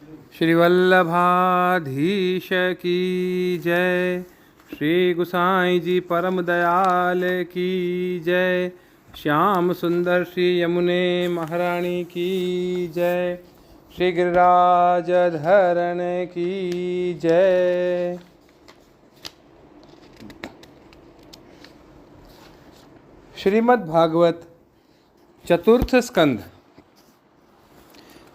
श्री वल्लभाधीश की जय। श्री गुसाई जी परम दयाल की जय। श्याम सुंदर श्री यमुने महारानी की जय। श्री गिरिराज धरण की जय। श्रीमद् भागवत चतुर्थ स्कंध।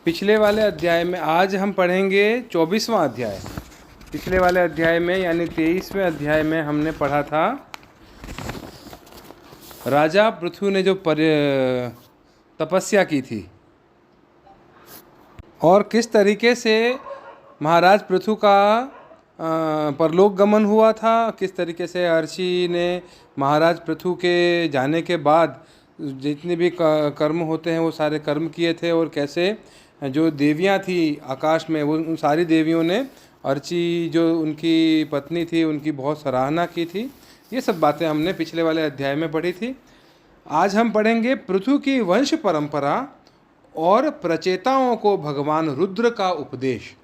पिछले वाले अध्याय में आज हम पढ़ेंगे 24वां अध्याय। पिछले वाले अध्याय में यानी 23वें अध्याय में हमने पढ़ा था राजा पृथु ने जो तपस्या की थी और किस तरीके से महाराज पृथु का परलोक गमन हुआ था, किस तरीके से अर्षि ने महाराज पृथु के जाने के बाद जितने भी कर्म होते हैं वो सारे कर्म किए थे, और कैसे जो देवियां थी आकाश में वो उन सारी देवियों ने अर्ची जो उनकी पत्नी थी उनकी बहुत सराहना की थी। ये सब बातें हमने पिछले वाले अध्याय में पढ़ी थी। आज हम पढ़ेंगे पृथु की वंश परंपरा और प्रचेताओं को भगवान रुद्र का उपदेश।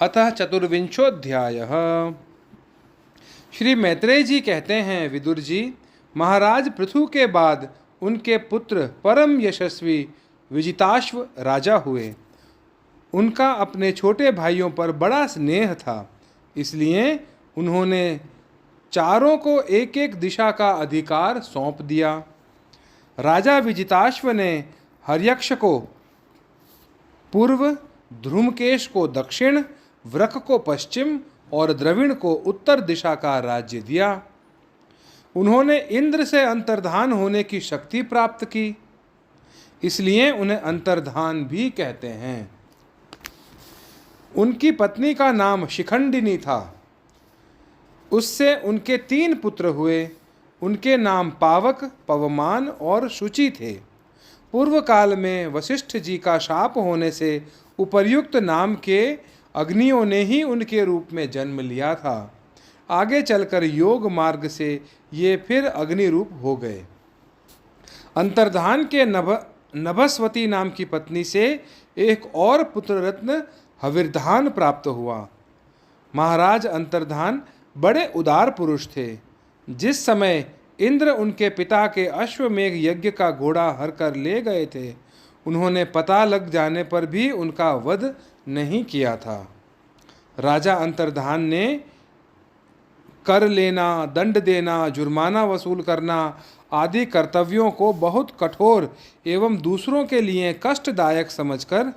अतः चतुर्विंशोऽध्यायः। श्री मैत्रेय जी कहते हैं, विदुर जी, महाराज पृथु के बाद उनके पुत्र परम यशस्वी विजिताश्व राजा हुए। उनका अपने छोटे भाइयों पर बड़ा स्नेह था, इसलिए उन्होंने चारों को एक एक दिशा का अधिकार सौंप दिया। राजा विजिताश्व ने हर्यक्ष को पूर्व, ध्रुमकेश को दक्षिण, वृक को पश्चिम और द्रविण को उत्तर दिशा का राज्य दिया। उन्होंने इंद्र से अंतर्धान होने की शक्ति प्राप्त की, इसलिए उन्हें अंतर्धान भी कहते हैं। उनकी पत्नी का नाम शिखंडिनी था। उससे उनके 3 पुत्र हुए। उनके नाम पावक, पवमान और शुचि थे। पूर्व काल में वशिष्ठ जी का शाप होने से उपर्युक्त नाम के अग्नियों ने ही उनके रूप में जन्म लिया था। आगे चलकर योग मार्ग से ये फिर अग्नि रूप हो गए। अंतर्धान के नभस्वती नाम की पत्नी से एक और पुत्र रत्न हविर्धान प्राप्त हुआ। महाराज अंतर्धान बड़े उदार पुरुष थे। जिस समय इंद्र उनके पिता के अश्वमेघ यज्ञ का घोड़ा हर कर ले गए थे, उन्होंने पता लग जाने पर भी उनका वध नहीं किया था। राजा अंतर्धान ने कर लेना, दंड देना, जुर्माना वसूल करना आदि कर्तव्यों को बहुत कठोर एवं दूसरों के लिए कष्टदायक समझकर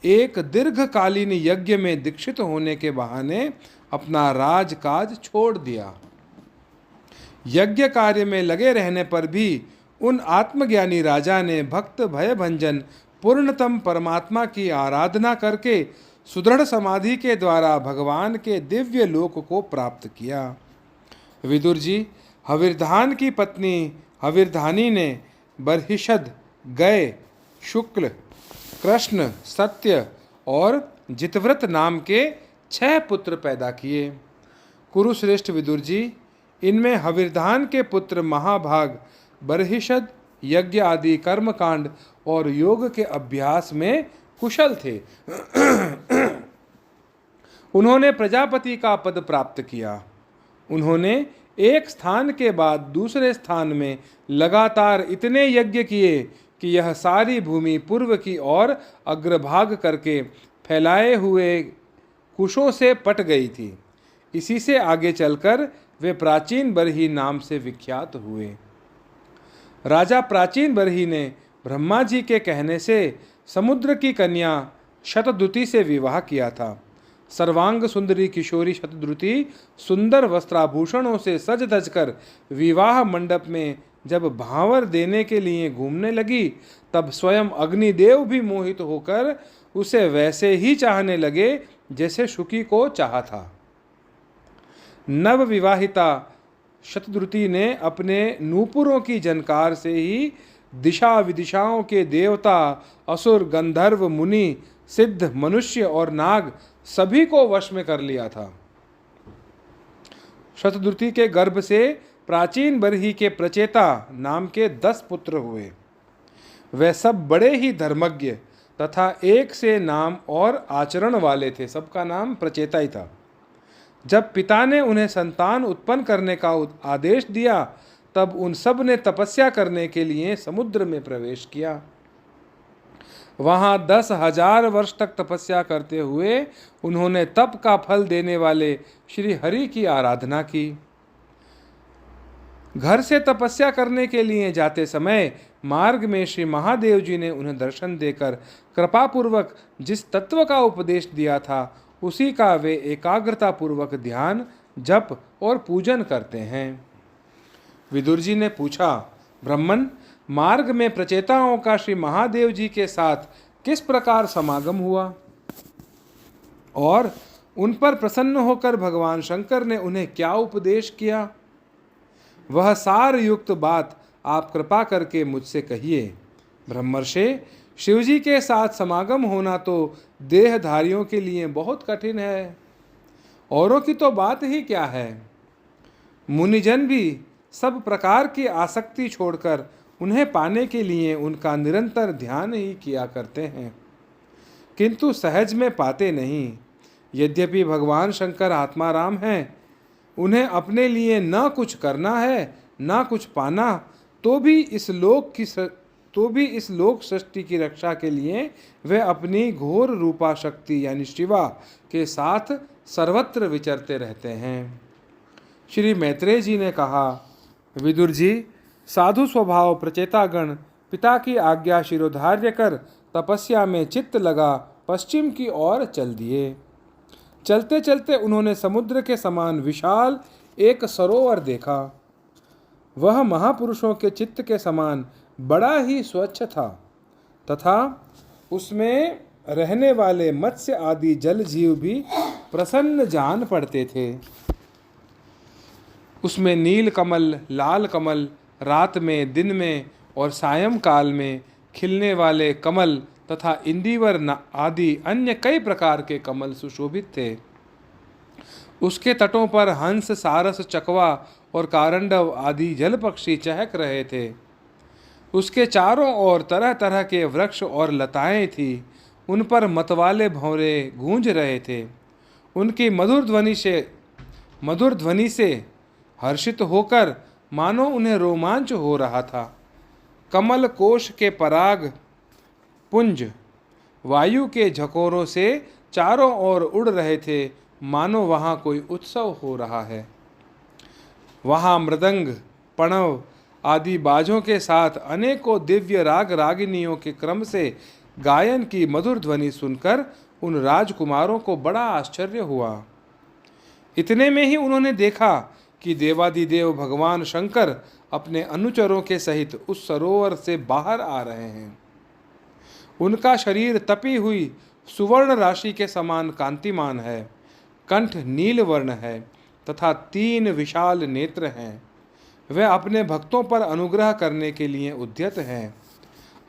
एक दीर्घकालीन यज्ञ में दीक्षित होने के बहाने अपना राजकाज छोड़ दिया। यज्ञ कार्य में लगे रहने पर भी उन आत्मज्ञानी राजा ने भक्त भयभंजन पूर्णतम परमात्मा की आराधना करके सुदृढ़ समाधि के द्वारा भगवान के दिव्य लोक को प्राप्त किया। विदुर जी, हविर्धान की पत्नी हविर्धानी ने बर्हिषद, गय, शुक्ल, कृष्ण, सत्य और जितव्रत नाम के 6 पुत्र पैदा किए। कुरुश्रेष्ठ विदुर जी, इनमें हविर्धान के पुत्र महाभाग बर्हिषद यज्ञ आदि कर्मकांड और योग के अभ्यास में कुशल थे। उन्होंने प्रजापति का पद प्राप्त किया। उन्होंने एक स्थान के बाद दूसरे स्थान में लगातार इतने यज्ञ किए कि यह सारी भूमि पूर्व की ओर अग्रभाग करके फैलाए हुए कुशों से पट गई थी। इसी से आगे चलकर वे प्राचीन बरही नाम से विख्यात हुए। राजा प्राचीन बरही ने ब्रह्मा जी के कहने से समुद्र की कन्या शतद्रुति से विवाह किया था। सर्वांग सुंदरी किशोरी शतद्रुति सुंदर वस्त्राभूषणों से सज धज कर विवाह मंडप में जब भांवर देने के लिए घूमने लगी, तब स्वयं अग्निदेव भी मोहित होकर उसे वैसे ही चाहने लगे जैसे शुकी को चाहा था। नव विवाहिता शतद्रुति ने अपने नूपुरों की झनकार से ही दिशा विदिशाओं के देवता, असुर, गंधर्व, मुनि, सिद्ध, मनुष्य और नाग सभी को वश में कर लिया था। शतद्रुति के गर्भ से प्राचीन बरही के प्रचेता नाम के 10 पुत्र हुए। वे सब बड़े ही धर्मज्ञ, तथा एक से नाम और आचरण वाले थे। सबका नाम प्रचेता ही था। जब पिता ने उन्हें संतान उत्पन्न करने का आदेश दिया, तब उन सब ने तपस्या करने के लिए समुद्र में प्रवेश किया। वहां 10,000 वर्ष तक तपस्या करते हुए उन्होंने तप का फल देने वाले श्री हरि की आराधना की। घर से तपस्या करने के लिए जाते समय मार्ग में श्री महादेव जी ने उन्हें दर्शन देकर कृपापूर्वक जिस तत्व का उपदेश दिया था, उसी का वे एकाग्रता पूर्वक ध्यान, जप और पूजन करते हैं। विदुर जी ने पूछा, ब्राह्मण, मार्ग में प्रचेताओं का श्री महादेव जी के साथ किस प्रकार समागम हुआ और उन पर प्रसन्न होकर भगवान शंकर ने उन्हें क्या उपदेश किया? वह सार युक्त बात आप कृपा करके मुझसे कहिए। ब्रह्मर्षि, शिवजी के साथ समागम होना तो देहधारियों के लिए बहुत कठिन है। औरों की तो बात ही क्या है। मुनिजन भी सब प्रकार की आसक्ति छोड़कर उन्हें पाने के लिए उनका निरंतर ध्यान ही किया करते हैं, किंतु सहज में पाते नहीं। यद्यपि भगवान शंकर आत्माराम हैं, उन्हें अपने लिए न कुछ करना है न कुछ पाना, तो भी इस लोक सृष्टि की रक्षा के लिए वे अपनी घोर रूपा शक्ति यानी शिवा के साथ सर्वत्र विचरते रहते हैं। श्री मैत्रेय जी ने कहा, विदुर जी, साधु स्वभाव प्रचेतागण पिता की आज्ञा शिरोधार्य कर तपस्या में चित्त लगा पश्चिम की ओर चल दिए। चलते चलते उन्होंने समुद्र के समान विशाल एक सरोवर देखा। वह महापुरुषों के चित्त के समान बड़ा ही स्वच्छ था तथा उसमें रहने वाले मत्स्य आदि जल जीव भी प्रसन्न जान पड़ते थे। उसमें नील कमल, लाल कमल, रात में, दिन में और सायंकाल में खिलने वाले कमल तथा इंदिवर आदि अन्य कई प्रकार के कमल सुशोभित थे। उसके तटों पर हंस, सारस, चकवा और कारंडव आदि जल पक्षी चहक रहे थे। उसके चारों ओर तरह तरह के वृक्ष और लताएं थी। उन पर मतवाले भंवरे गूंज रहे थे। उनकी मधुर ध्वनि से हर्षित होकर मानो उन्हें रोमांच हो रहा था। कमल कोश के पराग पुंज वायु के झकोरों से चारों ओर उड़ रहे थे, मानो वहाँ कोई उत्सव हो रहा है। वहाँ मृदंग, पणव आदि बाजों के साथ अनेकों दिव्य राग रागिनियों के क्रम से गायन की मधुर ध्वनि सुनकर उन राजकुमारों को बड़ा आश्चर्य हुआ। इतने में ही उन्होंने देखा कि देवादिदेव भगवान शंकर अपने अनुचरों के सहित उस सरोवर से बाहर आ रहे हैं। उनका शरीर तपी हुई सुवर्ण राशि के समान कांतिमान है। कंठ नील वर्ण है तथा 3 विशाल नेत्र हैं। वे अपने भक्तों पर अनुग्रह करने के लिए उद्यत हैं।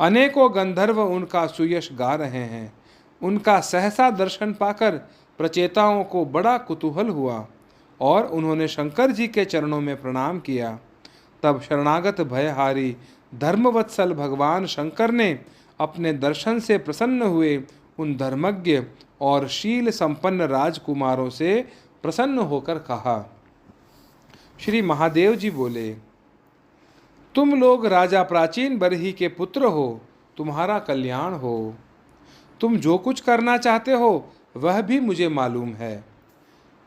अनेकों गंधर्व उनका सुयश गा रहे हैं। उनका सहसा दर्शन पाकर प्रचेताओं को बड़ा कुतूहल हुआ और उन्होंने शंकर जी के चरणों में प्रणाम किया। तब शरणागत भयहारी धर्मवत्सल भगवान शंकर ने अपने दर्शन से प्रसन्न हुए उन धर्मज्ञ और शील संपन्न राजकुमारों से प्रसन्न होकर कहा। श्री महादेव जी बोले, तुम लोग राजा प्राचीन बरही के पुत्र हो, तुम्हारा कल्याण हो। तुम जो कुछ करना चाहते हो वह भी मुझे मालूम है।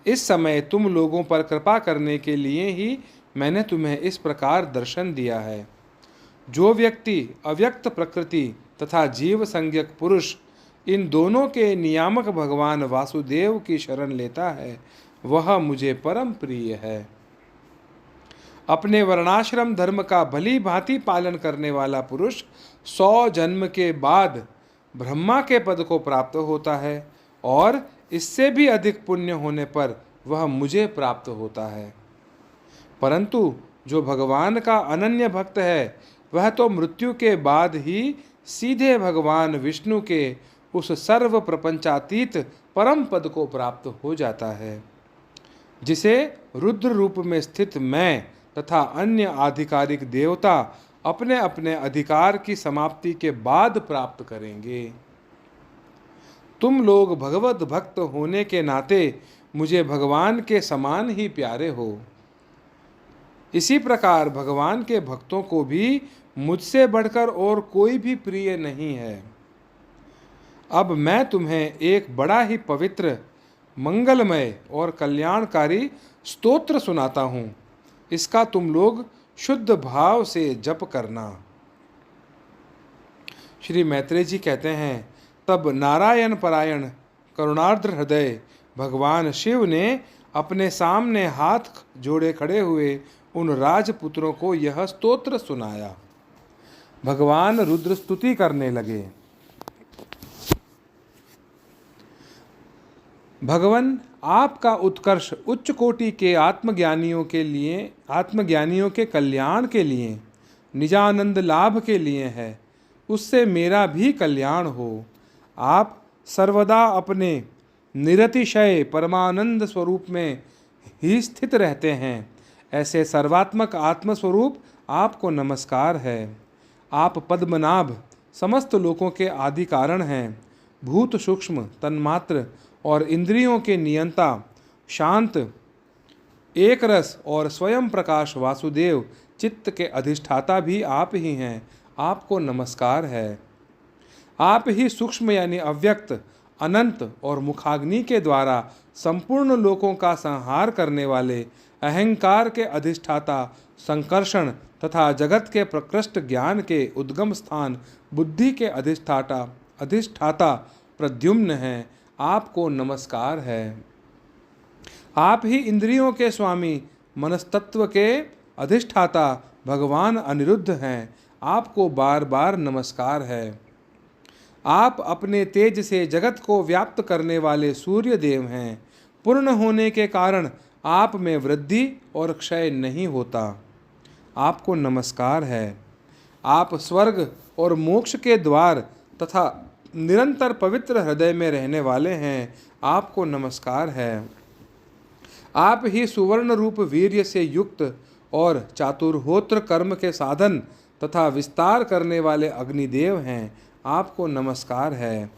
इस समय तुम लोगों पर कृपा करने के लिए ही मैंने तुम्हें इस प्रकार दर्शन दिया है। जो व्यक्ति अव्यक्त प्रकृति तथा जीव संज्ञक पुरुष इन दोनों के नियामक भगवान वासुदेव की शरण लेता है, वह मुझे परम प्रिय है। अपने वर्णाश्रम धर्म का भली भांति पालन करने वाला पुरुष 100 जन्म के बाद ब्रह्मा के पद को प्राप्त होता है और इससे भी अधिक पुण्य होने पर वह मुझे प्राप्त होता है। परंतु जो भगवान का अनन्य भक्त है, वह तो मृत्यु के बाद ही सीधे भगवान विष्णु के उस सर्व प्रपंचातीत परम पद को प्राप्त हो जाता है, जिसे रुद्र रूप में स्थित मैं तथा अन्य आधिकारिक देवता अपने अपने अधिकार की समाप्ति के बाद प्राप्त करेंगे। तुम लोग भगवत भक्त होने के नाते मुझे भगवान के समान ही प्यारे हो। इसी प्रकार भगवान के भक्तों को भी मुझसे बढ़कर और कोई भी प्रिय नहीं है। अब मैं तुम्हें एक बड़ा ही पवित्र, मंगलमय और कल्याणकारी स्तोत्र सुनाता हूँ। इसका तुम लोग शुद्ध भाव से जप करना। श्री मैत्रेय जी कहते हैं, तब नारायण परायण करुणार्द्र हृदय भगवान शिव ने अपने सामने हाथ जोड़े खड़े हुए उन राजपुत्रों को यह स्तोत्र सुनाया। भगवान रुद्र स्तुति करने लगे। भगवान, आपका उत्कर्ष उच्च कोटि के आत्मज्ञानियों के कल्याण के लिए, निजानंद लाभ के लिए है। उससे मेरा भी कल्याण हो। आप सर्वदा अपने निरतिशय परमानंद स्वरूप में ही स्थित रहते हैं। ऐसे सर्वात्मक आत्मस्वरूप आपको नमस्कार है। आप पद्मनाभ समस्त लोकों के आदि कारण हैं। भूत सूक्ष्म तन्मात्र और इंद्रियों के नियंता, शांत एक रस और स्वयं प्रकाश वासुदेव चित्त के अधिष्ठाता भी आप ही हैं। आपको नमस्कार है। आप ही सूक्ष्म यानी अव्यक्त, अनंत और मुखाग्नि के द्वारा संपूर्ण लोकों का संहार करने वाले, अहंकार के अधिष्ठाता संकर्षण तथा जगत के प्रकृष्ट ज्ञान के उद्गम स्थान बुद्धि के अधिष्ठाता प्रद्युम्न हैं। आपको नमस्कार है। आप ही इंद्रियों के स्वामी, मनस्तत्व के अधिष्ठाता भगवान अनिरुद्ध हैं। आपको बार बार नमस्कार है। आप अपने तेज से जगत को व्याप्त करने वाले सूर्य देव हैं। पूर्ण होने के कारण आप में वृद्धि और क्षय नहीं होता। आपको नमस्कार है। आप स्वर्ग और मोक्ष के द्वार तथा निरंतर पवित्र हृदय में रहने वाले हैं। आपको नमस्कार है। आप ही सुवर्ण रूप वीर्य से युक्त और चातुर्होत्र कर्म के साधन तथा विस्तार करने वाले अग्निदेव हैं। आपको नमस्कार है।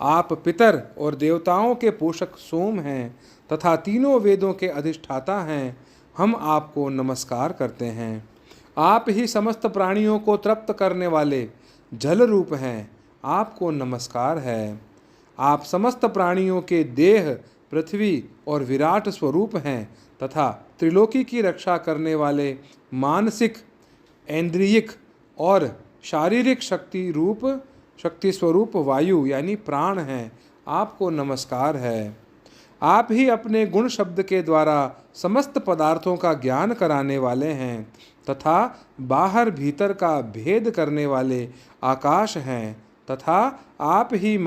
आप पितर और देवताओं के पोषक सोम हैं तथा तीनों वेदों के अधिष्ठाता हैं। हम आपको नमस्कार करते हैं। आप ही समस्त प्राणियों को तृप्त करने वाले जल रूप हैं। आपको नमस्कार है। आप समस्त प्राणियों के देह, पृथ्वी और विराट स्वरूप हैं तथा त्रिलोकी की रक्षा करने वाले मानसिक, ऐन्द्रियिक और शारीरिक शक्ति स्वरूप वायु यानी प्राण हैं। आपको नमस्कार है। आप ही अपने गुण शब्द के द्वारा समस्त पदार्थों का ज्ञान कराने वाले हैं तथा बाहर भीतर का भेद करने वाले आकाश हैं तथा आप ही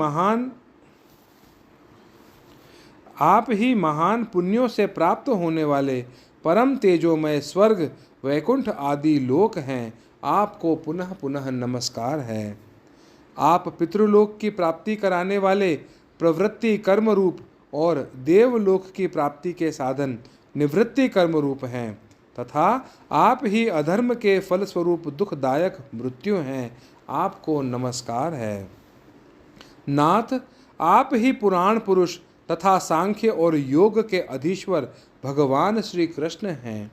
महान पुण्यों से प्राप्त होने वाले परम तेजोमय स्वर्ग, वैकुंठ आदि लोक हैं। आपको पुनः पुनः नमस्कार है। आप पितृलोक की प्राप्ति कराने वाले प्रवृत्ति कर्म रूप और देवलोक की प्राप्ति के साधन निवृत्ति कर्म रूप हैं तथा आप ही अधर्म के फल स्वरूप दुखदायक मृत्यु हैं। आपको नमस्कार है। नाथ, आप ही पुराण पुरुष तथा सांख्य और योग के अधीश्वर भगवान श्री कृष्ण हैं।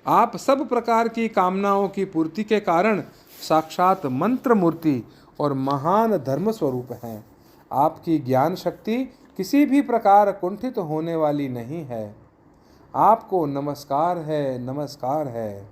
आप सब प्रकार की कामनाओं की पूर्ति के कारण साक्षात मंत्र मूर्ति और महान धर्म स्वरूप हैं। आपकी ज्ञान शक्ति किसी भी प्रकार कुंठित होने वाली नहीं है। आपको नमस्कार है, नमस्कार है।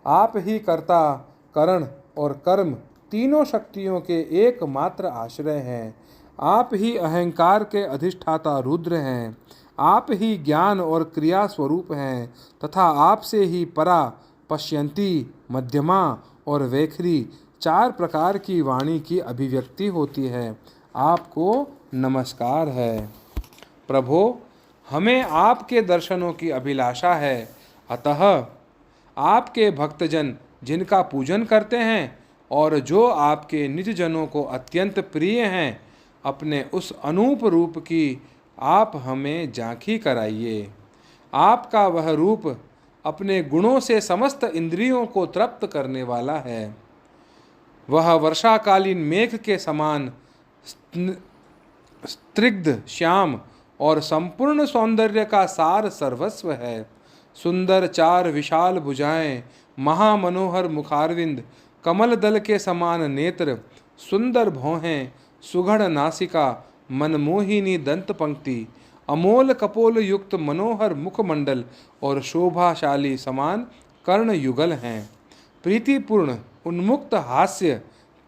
आप ही कर्ता, करण और कर्म तीनों शक्तियों के एकमात्र आश्रय हैं। आप ही अहंकार के अधिष्ठाता रुद्र हैं। आप ही ज्ञान और क्रिया स्वरूप हैं तथा आपसे ही परा, पश्यंती, मध्यमा और वैखरी चार प्रकार की वाणी की अभिव्यक्ति होती है। आपको नमस्कार है। प्रभो, हमें आपके दर्शनों की अभिलाषा है। अतः आपके भक्तजन जिनका पूजन करते हैं और जो आपके निज जनों को अत्यंत प्रिय हैं, अपने उस अनूप रूप की आप हमें झांकी कराइए। आपका वह रूप अपने गुणों से समस्त इंद्रियों को तृप्त करने वाला है। वह वर्षाकालीन मेघ के समान स्निग्ध श्याम और संपूर्ण सौंदर्य का सार सर्वस्व है। सुंदर चार विशाल भुजाएं, महामनोहर मुखारविंद, कमल दल के समान नेत्र, सुंदर भौहें, सुघड़ नासिका, मनमोहिनी दंत पंक्ति, अमोल कपोल युक्त मनोहर मुखमंडल और शोभाशाली समान कर्ण युगल हैं। प्रीतिपूर्ण उन्मुक्त हास्य,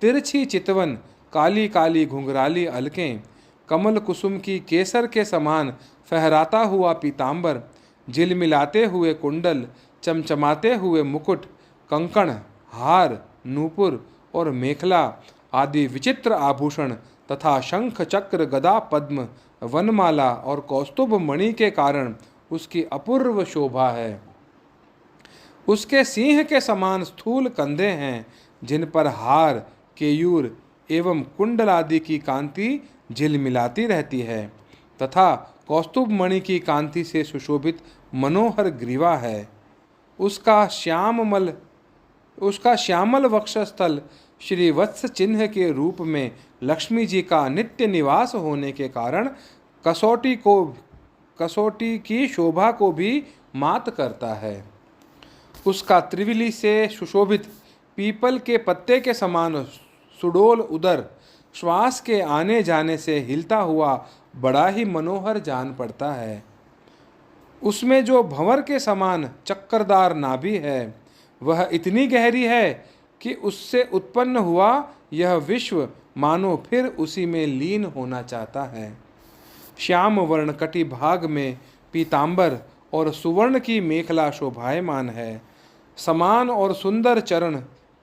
तिरछी चितवन, काली काली घुंघराली अलकें, कमल कुसुम की केसर के समान फहराता हुआ पीतांबर, झिलमिलाते हुए कुंडल, चमचमाते हुए मुकुट, कंकण, हार, नूपुर और मेखला आदि विचित्र आभूषण तथा शंख चक्र गदा पद्म वनमाला और कौस्तुभ मणि के कारण उसकी अपूर्व शोभा है। उसके सिंह के समान स्थूल कंधे हैं, जिन पर हार, केयूर एवं कुंडल आदि की कांति झिलमिलाती रहती है, तथा कौस्तुभ मणि की कांति से सुशोभित मनोहर ग्रीवा है। उसका श्यामल वक्षस्थल श्री वत्स चिन्ह के रूप में लक्ष्मी जी का नित्य निवास होने के कारण कसौटी की शोभा को भी मात करता है। उसका त्रिविली से सुशोभित पीपल के पत्ते के समान सुडोल उदर श्वास के आने जाने से हिलता हुआ बड़ा ही मनोहर जान पड़ता है। उसमें जो भंवर के समान चक्करदार नाभि है, वह इतनी गहरी है कि उससे उत्पन्न हुआ यह विश्व मानो फिर उसी में लीन होना चाहता है। श्याम वर्ण कटि भाग में पीतांबर और सुवर्ण की मेखला शोभायमान है। समान और सुंदर चरण,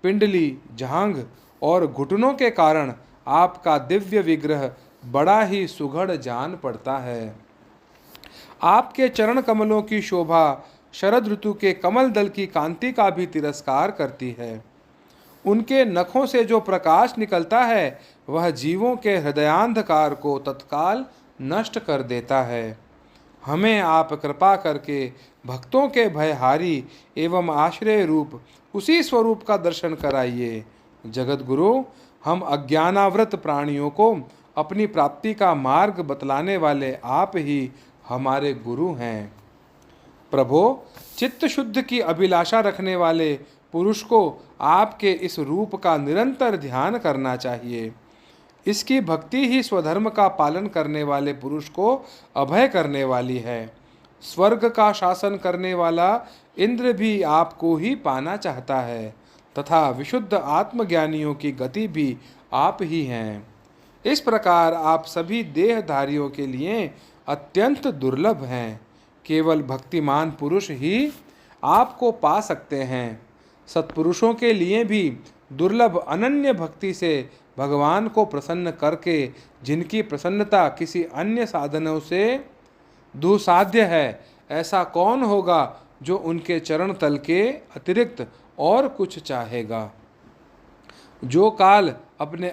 पिंडली, झांग और घुटनों के कारण आपका दिव्य विग्रह बड़ा ही सुघड़ जान पड़ता है। आपके चरण कमलों की शोभा शरद ऋतु के कमल दल की कांति का भी तिरस्कार करती है। उनके नखों से जो प्रकाश निकलता है, वह जीवों के हृदयांधकार को तत्काल नष्ट कर देता है। हमें आप कृपा करके भक्तों के भयहारी एवं आश्रय रूप उसी स्वरूप का दर्शन कराइए। जगत गुरु, हम अज्ञानावृत प्राणियों को अपनी प्राप्ति का मार्ग बतलाने वाले आप ही हमारे गुरु हैं। प्रभो, चित्त शुद्ध की अभिलाषा रखने वाले पुरुष को आपके इस रूप का निरंतर ध्यान करना चाहिए। इसकी भक्ति ही स्वधर्म का पालन करने वाले पुरुष को अभय करने वाली है। स्वर्ग का शासन करने वाला इंद्र भी आपको ही पाना चाहता है, तथा विशुद्ध आत्मज्ञानियों की गति भी आप ही हैं। इस प्रकार आप सभी देहधारियों के लिए अत्यंत दुर्लभ हैं। केवल भक्तिमान पुरुष ही आपको पा सकते हैं। सत्पुरुषों के लिए भी दुर्लभ अनन्य भक्ति से भगवान को प्रसन्न करके, जिनकी प्रसन्नता किसी अन्य साधनों से दुसाध्य है, ऐसा कौन होगा जो उनके चरण तल के अतिरिक्त और कुछ चाहेगा। जो काल अपने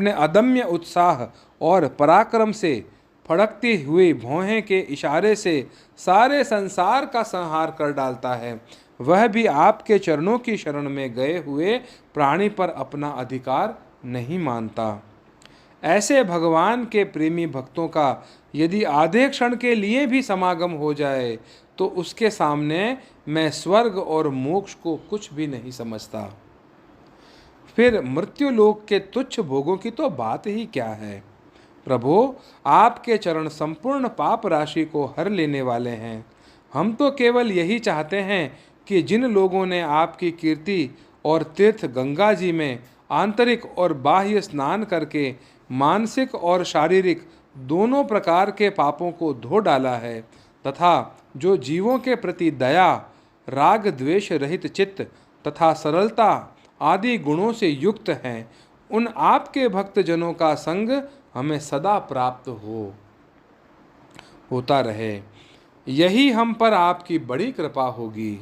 अदम्य उत्साह और पराक्रम से फड़कती हुई भौहें के इशारे से सारे संसार का संहार कर डालता है, वह भी आपके चरणों की शरण में गए हुए प्राणी पर अपना अधिकार नहीं मानता। ऐसे भगवान के प्रेमी भक्तों का यदि आधे क्षण के लिए भी समागम हो जाए, तो उसके सामने मैं स्वर्ग और मोक्ष को कुछ भी नहीं समझता। फिर मृत्युलोक के तुच्छ भोगों की तो बात ही क्या है। प्रभो, आपके चरण संपूर्ण पाप राशि को हर लेने वाले हैं। हम तो केवल यही चाहते हैं कि जिन लोगों ने आपकी कीर्ति और तीर्थ गंगा जी में आंतरिक और बाह्य स्नान करके मानसिक और शारीरिक दोनों प्रकार के पापों को धो डाला है, तथा जो जीवों के प्रति दया, राग द्वेष रहित चित्त तथा सरलता आदि गुणों से युक्त हैं, उन आपके भक्तजनों का संग हमें सदा प्राप्त होता रहे। यही हम पर आपकी बड़ी कृपा होगी।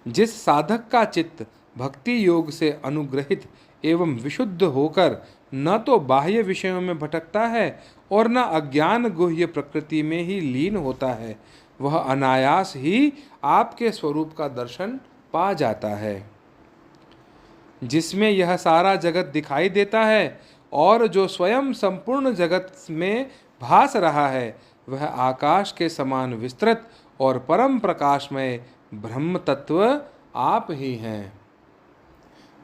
जिस साधक का चित्त भक्ति योग से अनुग्रहित एवं विशुद्ध होकर न तो बाह्य विषयों में भटकता है और न अज्ञान गुह्य प्रकृति में ही लीन होता है, वह अनायास ही आपके स्वरूप का दर्शन पा जाता है। जिसमें यह सारा जगत दिखाई देता है, और जो स्वयं संपूर्ण जगत में भास रहा है वह आकाश के समान विस्तृत और परम प्रकाशमय ब्रह्म तत्व आप ही हैं।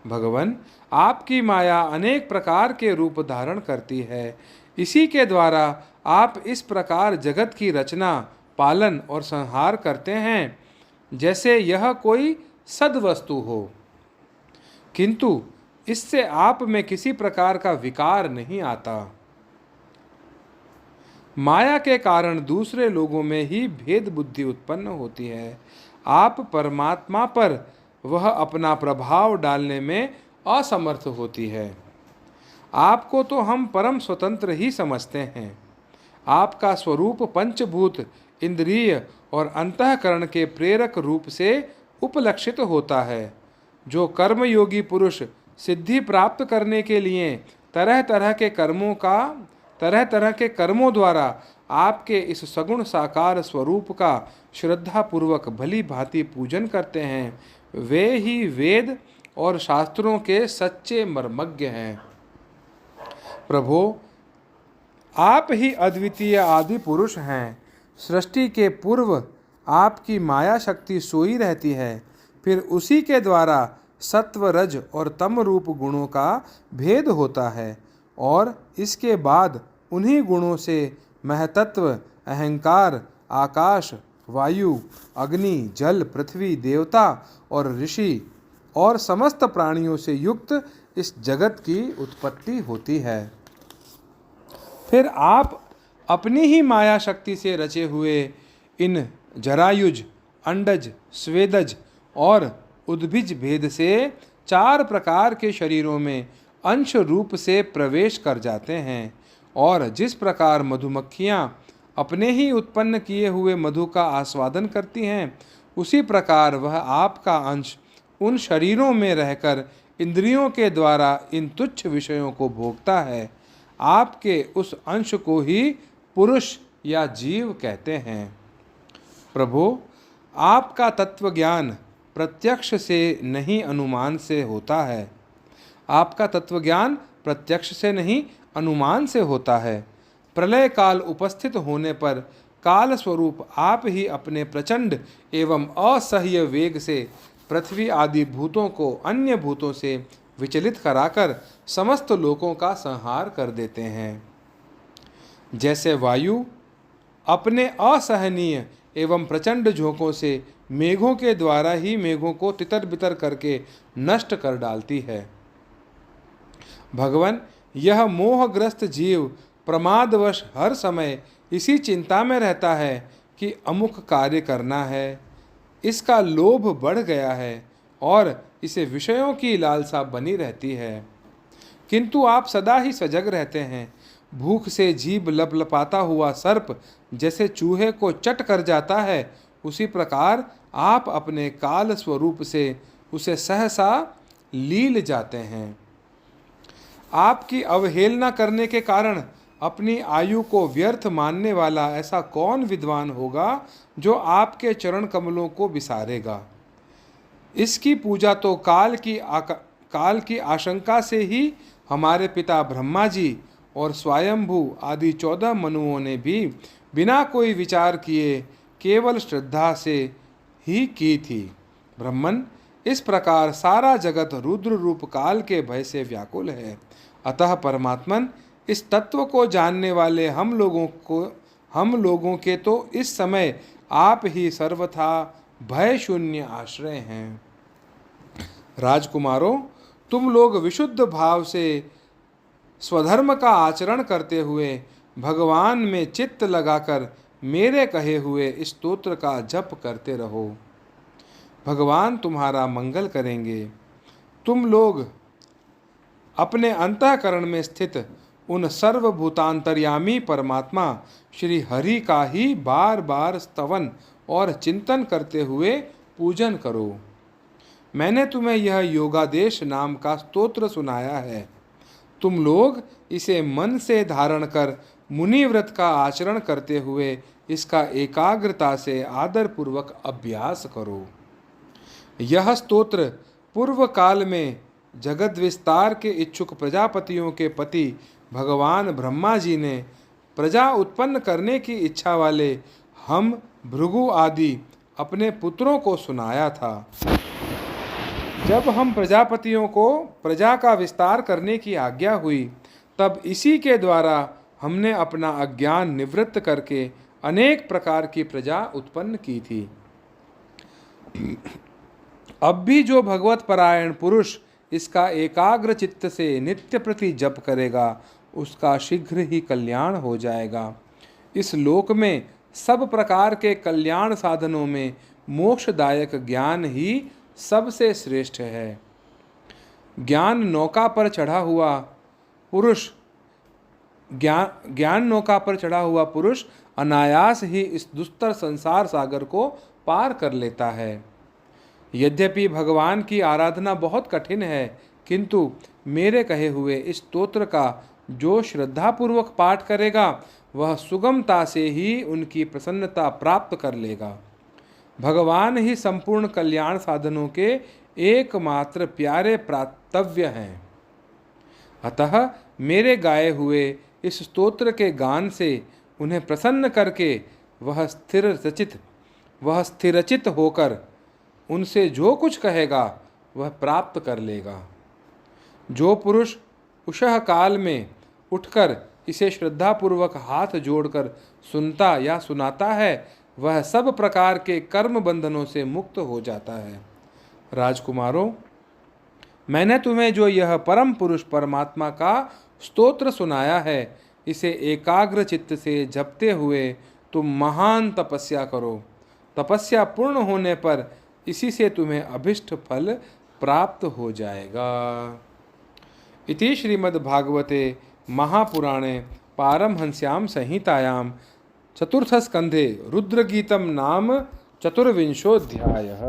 भगवान, आपकी माया अनेक प्रकार के रूप धारण करती है। इसी के द्वारा आप इस प्रकार जगत की रचना, पालन और संहार करते हैं जैसे यह कोई सद्वस्तु हो, किंतु इससे आप में किसी प्रकार का विकार नहीं आता। माया के कारण दूसरे लोगों में ही भेद बुद्धि उत्पन्न होती है। आप परमात्मा पर वह अपना प्रभाव डालने में असमर्थ होती है। आपको तो हम परम स्वतंत्र ही समझते हैं। आपका स्वरूप पंचभूत, इंद्रिय और अंतःकरण के प्रेरक रूप से उपलक्षित होता है। जो कर्मयोगी पुरुष सिद्धि प्राप्त करने के लिए तरह तरह के कर्मों द्वारा आपके इस सगुण साकार स्वरूप का श्रद्धापूर्वक भली भांति पूजन करते हैं, वे ही वेद और शास्त्रों के सच्चे मर्मज्ञ हैं। प्रभो, आप ही अद्वितीय आदि पुरुष हैं। सृष्टि के पूर्व आपकी माया शक्ति सोई रहती है, फिर उसी के द्वारा सत्व, रज और तम रूप गुणों का भेद होता है और इसके बाद उन्हीं गुणों से महतत्व, अहंकार, आकाश, वायु, अग्नि, जल, पृथ्वी, देवता और ऋषि और समस्त प्राणियों से युक्त इस जगत की उत्पत्ति होती है। फिर आप अपनी ही माया शक्ति से रचे हुए इन जरायुज, अंडज, स्वेदज और उद्भिज भेद से 4 प्रकार के शरीरों में अंश रूप से प्रवेश कर जाते हैं और जिस प्रकार मधुमक्खियाँ अपने ही उत्पन्न किए हुए मधु का आस्वादन करती हैं, उसी प्रकार वह आपका अंश उन शरीरों में रहकर इंद्रियों के द्वारा इन तुच्छ विषयों को भोगता है। आपके उस अंश को ही पुरुष या जीव कहते हैं। प्रभु, आपका तत्व ज्ञान प्रत्यक्ष से नहीं अनुमान से होता है। आपका तत्व ज्ञान प्रत्यक्ष से नहीं अनुमान से होता है। प्रलय काल उपस्थित होने पर काल स्वरूप आप ही अपने प्रचंड एवं असह्य वेग से पृथ्वी आदि भूतों को अन्य भूतों से विचलित कराकर समस्त लोकों का संहार कर देते हैं। जैसे वायु अपने असहनीय एवं प्रचंड झोंकों से मेघों के द्वारा ही मेघों को तितर बितर करके नष्ट कर डालती है। भगवान, यह मोहग्रस्त जीव प्रमादवश हर समय इसी चिंता में रहता है कि अमुक कार्य करना है, इसका लोभ बढ़ गया है और इसे विषयों की लालसा बनी रहती है। किंतु आप सदा ही सजग रहते हैं। भूख से जीभ लपलपाता हुआ सर्प जैसे चूहे को चट कर जाता है, उसी प्रकार आप अपने काल स्वरूप से उसे सहसा लील जाते हैं। आपकी अवहेलना करने के कारण अपनी आयु को व्यर्थ मानने वाला ऐसा कौन विद्वान होगा जो आपके चरण कमलों को विसारेगा। इसकी पूजा तो काल की आशंका से ही हमारे पिता ब्रह्मा जी और स्वयंभू आदि 14 मनुओं ने भी बिना कोई विचार किए केवल श्रद्धा से ही की थी। ब्रह्मन, इस प्रकार सारा जगत रुद्र रूप काल के भय से व्याकुल है। अतः परमात्मन, इस तत्व को जानने वाले हम लोगों के तो इस समय आप ही सर्वथा भय शून्य आश्रय हैं। राजकुमारों, तुम लोग विशुद्ध भाव से स्वधर्म का आचरण करते हुए भगवान में चित्त लगाकर मेरे कहे हुए इस स्तोत्र का जप करते रहो। भगवान तुम्हारा मंगल करेंगे। तुम लोग अपने अंतःकरण में स्थित उन सर्वभूतांतर्यामी परमात्मा श्री हरि का ही बार बार स्तवन और चिंतन करते हुए पूजन करो। मैंने तुम्हें यह योगादेश नाम का स्तोत्र सुनाया है। तुम लोग इसे मन से धारण कर मुनि व्रत का आचरण करते हुए इसका एकाग्रता से आदर पूर्वक अभ्यास करो। यह स्तोत्र पूर्व काल में जगत विस्तार के इच्छुक प्रजापतियों के पति भगवान ब्रह्मा जी ने प्रजा उत्पन्न करने की इच्छा वाले हम भृगु आदि अपने पुत्रों को सुनाया था। जब हम प्रजापतियों को प्रजा का विस्तार करने की आज्ञा हुई, तब इसी के द्वारा हमने अपना अज्ञान निवृत्त करके अनेक प्रकार की प्रजा उत्पन्न की थी। अब भी जो भगवत परायण पुरुष इसका एकाग्र चित्त से नित्य प्रति जप करेगा, उसका शीघ्र ही कल्याण हो जाएगा। इस लोक में सब प्रकार के कल्याण साधनों में मोक्षदायक ज्ञान ही सबसे श्रेष्ठ है। ज्ञान नौका पर चढ़ा हुआ पुरुष अनायास ही इस दुस्तर संसार सागर को पार कर लेता है। यद्यपि भगवान की आराधना बहुत कठिन है, किंतु मेरे कहे हुए इस स्तोत्र का जो श्रद्धापूर्वक पाठ करेगा, वह सुगमता से ही उनकी प्रसन्नता प्राप्त कर लेगा। भगवान ही संपूर्ण कल्याण साधनों के एकमात्र प्यारे प्रातव्य हैं। अतः मेरे गाए हुए इस स्तोत्र के गान से उन्हें प्रसन्न करके वह स्थिरचित होकर उनसे जो कुछ कहेगा वह प्राप्त कर लेगा। जो पुरुष उषः काल में उठकर इसे श्रद्धापूर्वक हाथ जोड़कर सुनता या सुनाता है, वह सब प्रकार के कर्म बंधनों से मुक्त हो जाता है। राजकुमारों, मैंने तुम्हें जो यह परम पुरुष परमात्मा का स्तोत्र सुनाया है, इसे एकाग्र चित्त से जपते हुए तुम महान तपस्या करो। तपस्या पूर्ण होने पर इसी से तुम्हें अभिष्ट फल प्राप्त हो जाएगा। इति श्रीमद्भागवते महापुराणे पारमहंस्यां संहितायां चतुर्थस्कंधे रुद्रगीतम नाम चतुर्विंशोऽध्यायः।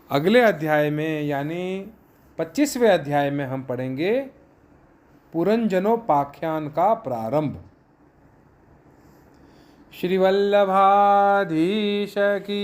अगले अध्याय में यानी 25वें अध्याय में हम पढ़ेंगे पुरंजनोपाख्यान का प्रारंभ। श्री वल्लभाधीश की